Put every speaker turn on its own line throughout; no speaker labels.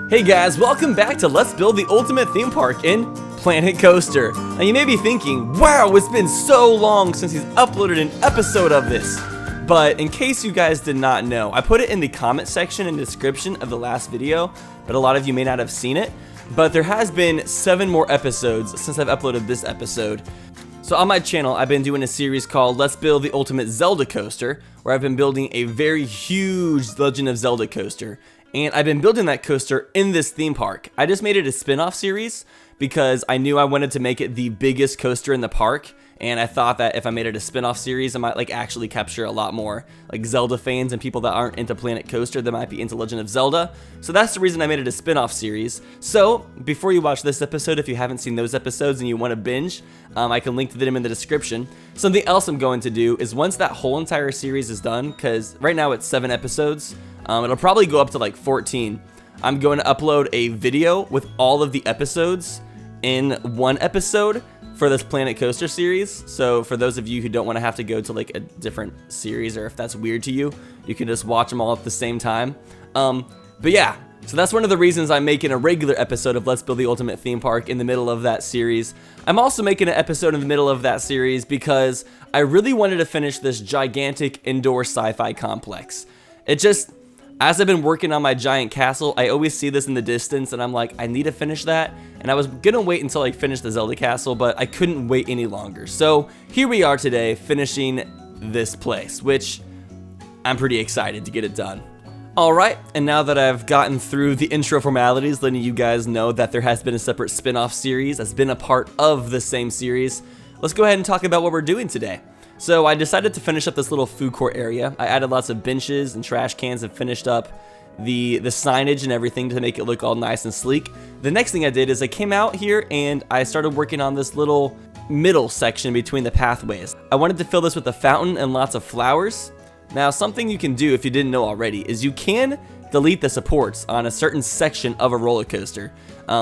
Hey guys, welcome back to Let's Build the Ultimate Theme Park in Planet Coaster. Now you may be thinking, wow, it's been so long since he's uploaded an episode of this. But in case you guys did not know, I put it in the comment section and description of the last video, but a lot of you may not have seen it. But there has been 7 more episodes since I've uploaded this episode. So on my channel, I've been doing a series called Let's Build the Ultimate Zelda Coaster, where I've been building a very huge Legend of Zelda coaster. And I've been building that coaster in this theme park. I just made it a spin-off series because I knew I wanted to make it the biggest coaster in the park. And I thought that if I made it a spin-off series, I might actually capture a lot more Zelda fans and people that aren't into Planet Coaster that might be into Legend of Zelda. So that's the reason I made it a spin-off series. So before you watch this episode, if you haven't seen those episodes and you want to binge, I can link to them in the description. Something else I'm going to do is once that whole entire series is done, because right now it's 7 episodes, it'll probably go up to 14. I'm going to upload a video with all of the episodes in one episode for this Planet Coaster series. So for those of you who don't want to have to go to a different series, or if that's weird to you, you can just watch them all at the same time. But yeah, so that's one of the reasons I'm making a regular episode of Let's Build the Ultimate Theme Park in the middle of that series. I'm also making an episode in the middle of that series because I really wanted to finish this gigantic indoor sci-fi complex. As I've been working on my giant castle, I always see this in the distance and I'm like, I need to finish that. And I was gonna wait until I finished the Zelda castle, but I couldn't wait any longer. So here we are today finishing this place, which I'm pretty excited to get it done. Alright, and now that I've gotten through the intro formalities, letting you guys know that there has been a separate spin-off series that's been a part of the same series, let's go ahead and talk about what we're doing today. So I decided to finish up this little food court area. I added lots of benches and trash cans and finished up the signage and everything to make it look all nice and sleek. The next thing I did is I came out here and I started working on this little middle section between the pathways. I wanted to fill this with a fountain and lots of flowers. Now something you can do if you didn't know already is you can delete the supports on a certain section of a roller coaster,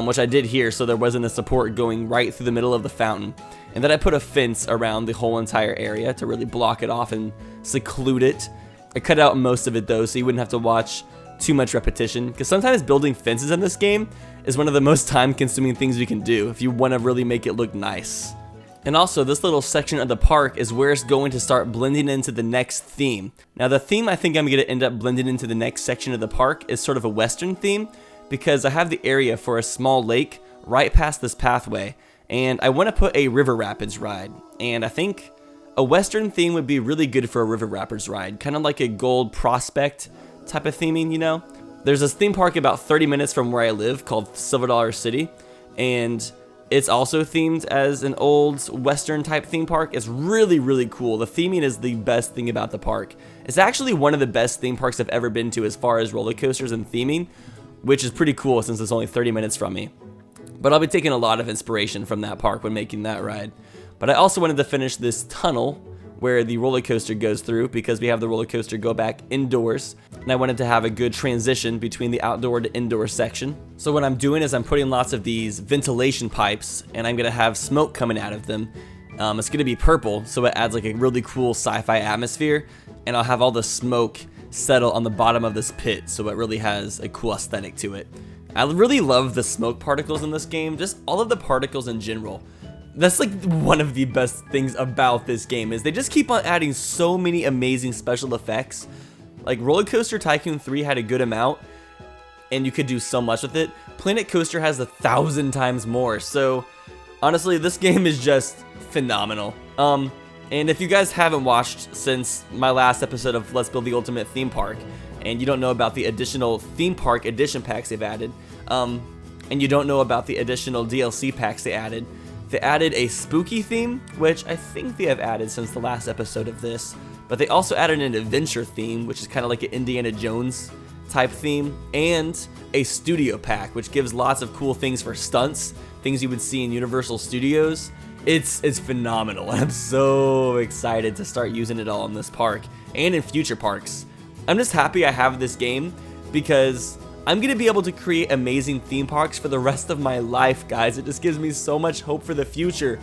which I did here so there wasn't a support going right through the middle of the fountain. And then I put a fence around the whole entire area to really block it off and seclude it. I cut out most of it though, so you wouldn't have to watch too much repetition, because sometimes building fences in this game is one of the most time-consuming things you can do if you want to really make it look nice. And also, this little section of the park is where it's going to start blending into the next theme. Now, the theme I think I'm going to end up blending into the next section of the park is sort of a Western theme, because I have the area for a small lake right past this pathway, and I want to put a river rapids ride. And I think a Western theme would be really good for a river rapids ride, kind of like a Gold Prospect type of theming, you know? There's this theme park about 30 minutes from where I live called Silver Dollar City, and it's also themed as an old Western type theme park. It's really, really cool. The theming is the best thing about the park. It's actually one of the best theme parks I've ever been to as far as roller coasters and theming, which is pretty cool since it's only 30 minutes from me. But I'll be taking a lot of inspiration from that park when making that ride. But I also wanted to finish this tunnel where the roller coaster goes through, because we have the roller coaster go back indoors, and I wanted to have a good transition between the outdoor to indoor section. So what I'm doing is I'm putting lots of these ventilation pipes, and I'm gonna have smoke coming out of them. It's gonna be purple, so it adds a really cool sci-fi atmosphere, and I'll have all the smoke settle on the bottom of this pit, so it really has a cool aesthetic to it. I really love the smoke particles in this game, just all of the particles in general. That's one of the best things about this game, is they just keep on adding so many amazing special effects. Roller Coaster Tycoon 3 had a good amount, and you could do so much with it. Planet Coaster has 1,000 times more, so honestly, this game is just phenomenal. And if you guys haven't watched since my last episode of Let's Build the Ultimate Theme Park, and you don't know about the additional theme park edition packs they've added, and you don't know about the additional DLC packs they added a spooky theme, which I think they have added since the last episode of this, but they also added an adventure theme, which is kind of like an Indiana Jones type theme, and a studio pack, which gives lots of cool things for stunts, things you would see in Universal Studios. It's phenomenal. I'm so excited to start using it all in this park and in future parks. I'm just happy I have this game because I'm going to be able to create amazing theme parks for the rest of my life, guys. It just gives me so much hope for the future.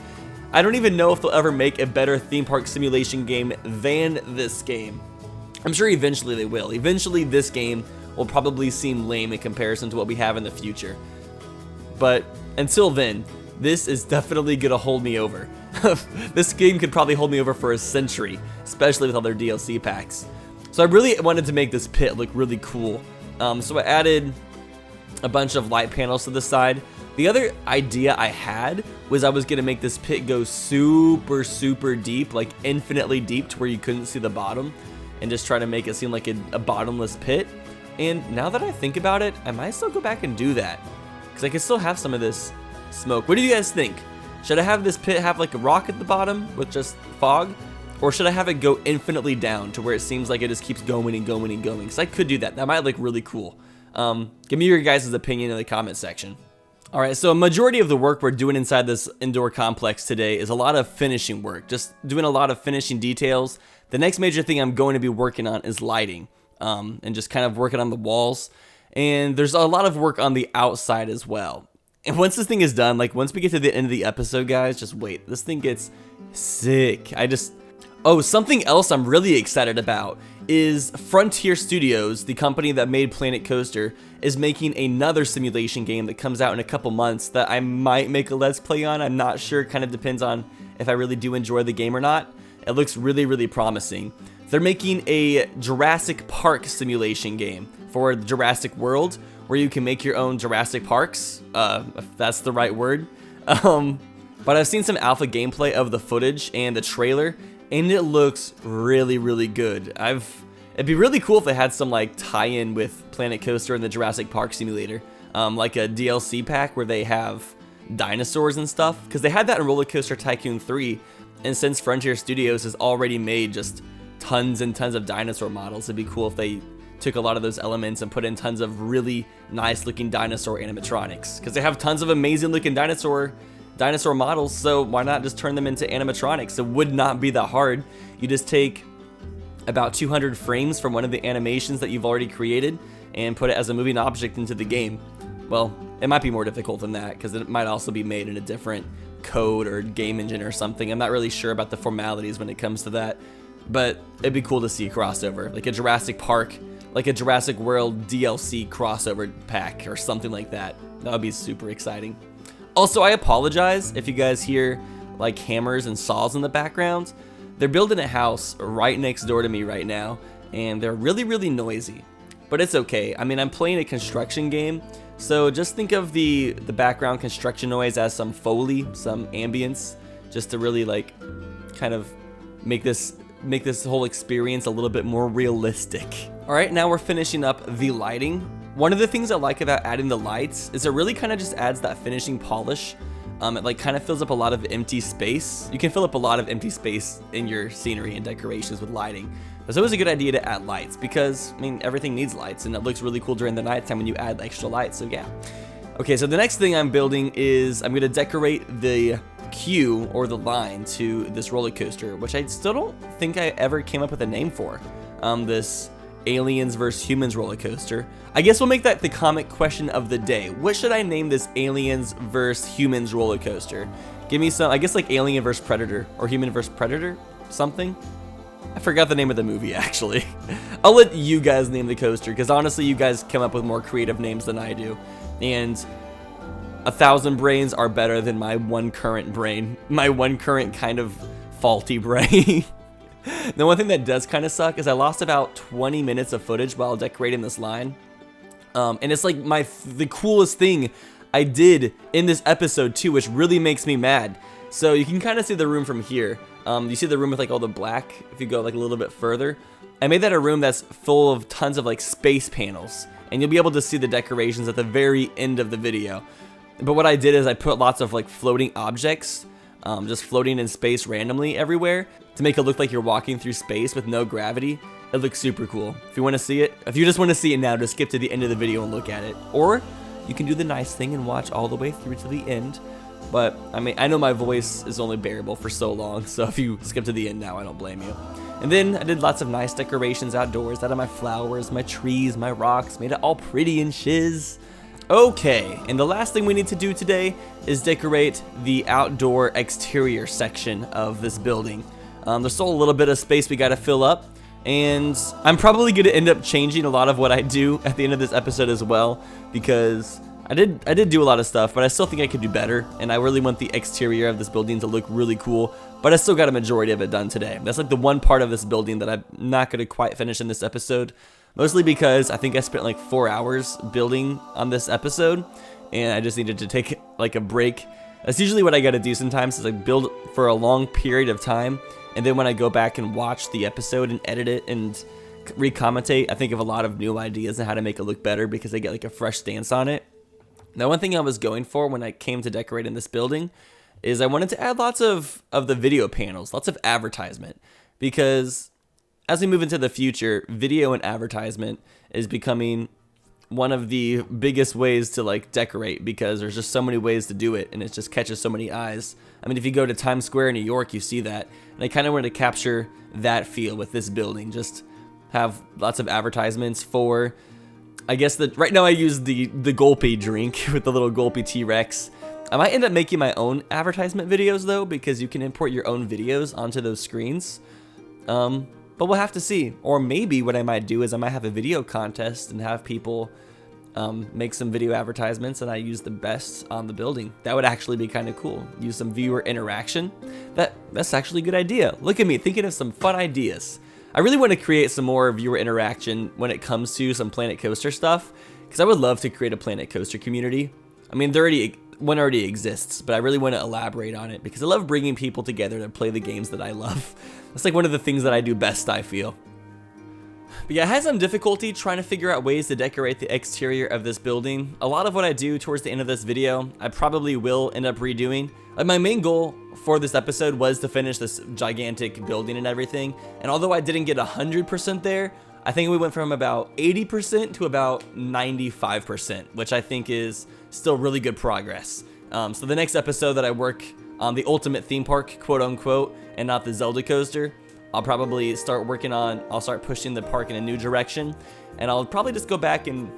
I don't even know if they'll ever make a better theme park simulation game than this game. I'm sure eventually they will. Eventually this game will probably seem lame in comparison to what we have in the future. But until then, this is definitely gonna hold me over. This game could probably hold me over for a century, especially with all their DLC packs. So I really wanted to make this pit look really cool. So I added a bunch of light panels to the side. The other idea I had was I was gonna make this pit go super, super deep, like infinitely deep to where you couldn't see the bottom, and just try to make it seem like a bottomless pit. And now that I think about it, I might still go back and do that, because I could still have some of this smoke. What do you guys think? Should I have this pit have like a rock at the bottom with just fog? Or should I have it go infinitely down to where it seems like it just keeps going and going and going? Because I could do that. That might look really cool. Give me your guys' opinion in the comment section. Alright, so a majority of the work we're doing inside this indoor complex today is a lot of finishing work. Just doing a lot of finishing details. The next major thing I'm going to be working on is lighting. And just kind of working on the walls. And there's a lot of work on the outside as well. And once this thing is done, like once we get to the end of the episode, guys, just wait. This thing gets sick. Oh, something else I'm really excited about is Frontier Studios, the company that made Planet Coaster, is making another simulation game that comes out in a couple months that I might make a Let's Play on. I'm not sure. It kind of depends on if I really do enjoy the game or not. It looks really, really promising. They're making a Jurassic Park simulation game for Jurassic World, where you can make your own Jurassic Parks, if that's the right word. But I've seen some alpha gameplay of the footage and the trailer, and it looks really, really good. It'd be really cool if they had some like tie-in with Planet Coaster and the Jurassic Park simulator, like a DLC pack where they have dinosaurs and stuff, because they had that in Roller Coaster Tycoon 3, and since Frontier Studios has already made just tons and tons of dinosaur models, it'd be cool if they took a lot of those elements and put in tons of really nice looking dinosaur animatronics, because they have tons of amazing looking dinosaur models, so why not just turn them into animatronics? It would not be that hard. You just take about 200 frames from one of the animations that you've already created and put it as a moving object into the game. Well, it might be more difficult than that, because it might also be made in a different code or game engine or something. I'm not really sure about the formalities when it comes to that, but it'd be cool to see a crossover, like a Jurassic Park, like a Jurassic World DLC crossover pack or something like that. That would be super exciting. Also, I apologize if you guys hear like hammers and saws in the background. They're building a house right next door to me right now, and they're really, really noisy. But it's okay. I mean, I'm playing a construction game, so just think of the background construction noise as some Foley, some ambience, just to really like kind of make this whole experience a little bit more realistic. All right, now we're finishing up the lighting. One of the things I like about adding the lights is it really kind of just adds that finishing polish. It like kind of fills up a lot of empty space. You can fill up a lot of empty space in your scenery and decorations with lighting. It's always a good idea to add lights because, I mean, everything needs lights and it looks really cool during the nighttime when you add extra lights, so yeah. Okay, so the next thing I'm building is I'm gonna decorate the queue or the line to this roller coaster, which I still don't think I ever came up with a name for. This aliens versus humans roller coaster. I guess we'll make that the comic question of the day. What should I name this aliens versus humans roller coaster? Give me some, I guess like alien versus predator or human versus predator, something. I forgot the name of the movie actually. I'll let you guys name the coaster because honestly you guys come up with more creative names than I do. And 1,000 brains are better than my one current brain. My one current kind of faulty brain. The one thing that does kind of suck is I lost about 20 minutes of footage while decorating this line. And it's like the coolest thing I did in this episode too, which really makes me mad. So you can kind of see the room from here. You see the room with like all the black, if you go like a little bit further. I made that a room that's full of tons of like space panels. And you'll be able to see the decorations at the very end of the video. But what I did is I put lots of like floating objects, just floating in space randomly everywhere to make it look like you're walking through space with no gravity. It looks super cool. If you want to see it, if you just want to see it now, just skip to the end of the video and look at it. Or you can do the nice thing and watch all the way through to the end. But I mean, I know my voice is only bearable for so long, so if you skip to the end now, I don't blame you. And then I did lots of nice decorations outdoors out of my flowers, my trees, my rocks, made it all pretty and shiz. Okay, and the last thing we need to do today is decorate the outdoor exterior section of this building. There's still a little bit of space we gotta fill up, And I'm probably going to end up changing a lot of what I do at the end of this episode as well, because I did do a lot of stuff, but I still think I could do better, and I really want the exterior of this building to look really cool, but I still got a majority of it done today. That's like the one part of this building that I'm not going to quite finish in this episode, mostly because I think I spent like 4 hours building on this episode, and I just needed to take like a break. That's usually what I got to do sometimes, is like build for a long period of time, and then when I go back and watch the episode and edit it and re-commentate, I think of a lot of new ideas on how to make it look better, because I get like a fresh stance on it. Now, one thing I was going for when I came to decorating this building is I wanted to add lots of the video panels, lots of advertisement, because as we move into the future, video and advertisement is becoming one of the biggest ways to like decorate, because there's just so many ways to do it, and it just catches so many eyes. I mean, if you go to Times Square in New York, you see that, and I kind of wanted to capture that feel with this building. Just have lots of advertisements for, I guess that right now I use the Gulpy drink with the little Gulpy T-Rex. I might end up making my own advertisement videos though, because you can import your own videos onto those screens. But we'll have to see. Or maybe what I might do is I might have a video contest and have people make some video advertisements, and I use the best on the building. That would actually be kind of cool. Use some viewer interaction. That's actually a good idea. Look at me thinking of some fun ideas. I really want to create some more viewer interaction when it comes to some Planet Coaster stuff, because I would love to create a Planet Coaster community. I mean, one already exists, but I really want to elaborate on it, because I love bringing people together to play the games that I love. That's like one of the things that I do best, I feel. But yeah, I had some difficulty trying to figure out ways to decorate the exterior of this building. A lot of what I do towards the end of this video, I probably will end up redoing. Like, my main goal for this episode was to finish this gigantic building and everything. And although I didn't get 100% there, I think we went from about 80% to about 95%, which I think is still really good progress. So the next episode that I work on the ultimate theme park, quote unquote, and not the Zelda Coaster, I'll probably start pushing the park in a new direction, and I'll probably just go back and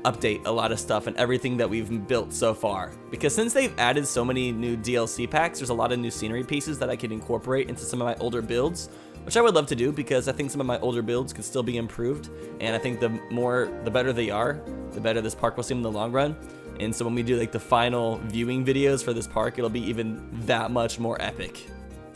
update a lot of stuff and everything that we've built so far. Because since they've added so many new DLC packs, there's a lot of new scenery pieces that I could incorporate into some of my older builds, which I would love to do, because I think some of my older builds could still be improved, and I think the better they are, the better this park will seem in the long run. And so when we do like the final viewing videos for this park, it'll be even that much more epic.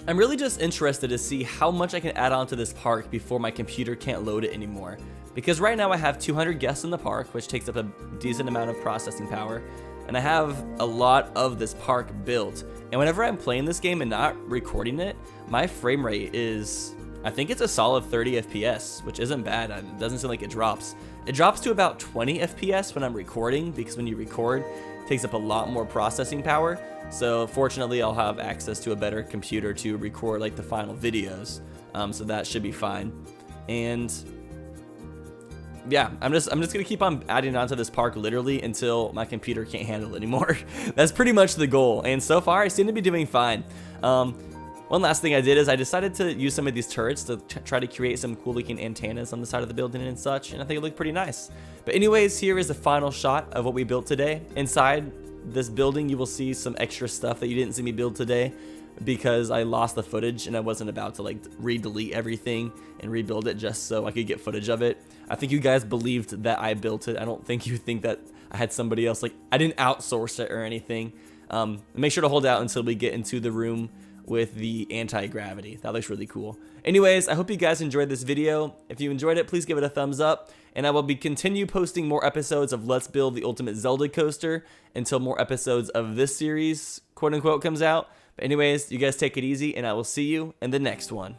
I'm really just interested to see how much I can add on to this park before my computer can't load it anymore. Because right now I have 200 guests in the park, which takes up a decent amount of processing power, and I have a lot of this park built. And whenever I'm playing this game and not recording it, my frame rate is, I think it's a solid 30 FPS, which isn't bad. It doesn't seem like it drops. It drops to about 20 FPS when I'm recording, because when you record, it takes up a lot more processing power. So fortunately, I'll have access to a better computer to record like the final videos. So that should be fine. And yeah, I'm just gonna keep on adding on to this park literally until my computer can't handle it anymore. That's pretty much the goal, and so far I seem to be doing fine. One last thing I did is I decided to use some of these turrets to try to create some cool looking antennas on the side of the building and such, and I think it looked pretty nice. But anyways, here is the final shot of what we built today. Inside this building, you will see some extra stuff that you didn't see me build today, because I lost the footage and I wasn't about to like re-delete everything and rebuild it just so I could get footage of it. I think you guys believed that I built it. I don't think you think that I had somebody else. Like, I didn't outsource it or anything. Make sure to hold out until we get into the room with the anti-gravity. That looks really cool. Anyways, I hope you guys enjoyed this video. If you enjoyed it, please give it a thumbs up, and I will continue posting more episodes of Let's Build the Ultimate Zelda Coaster until more episodes of this series, quote unquote, comes out. But anyways, you guys take it easy, and I will see you in the next one.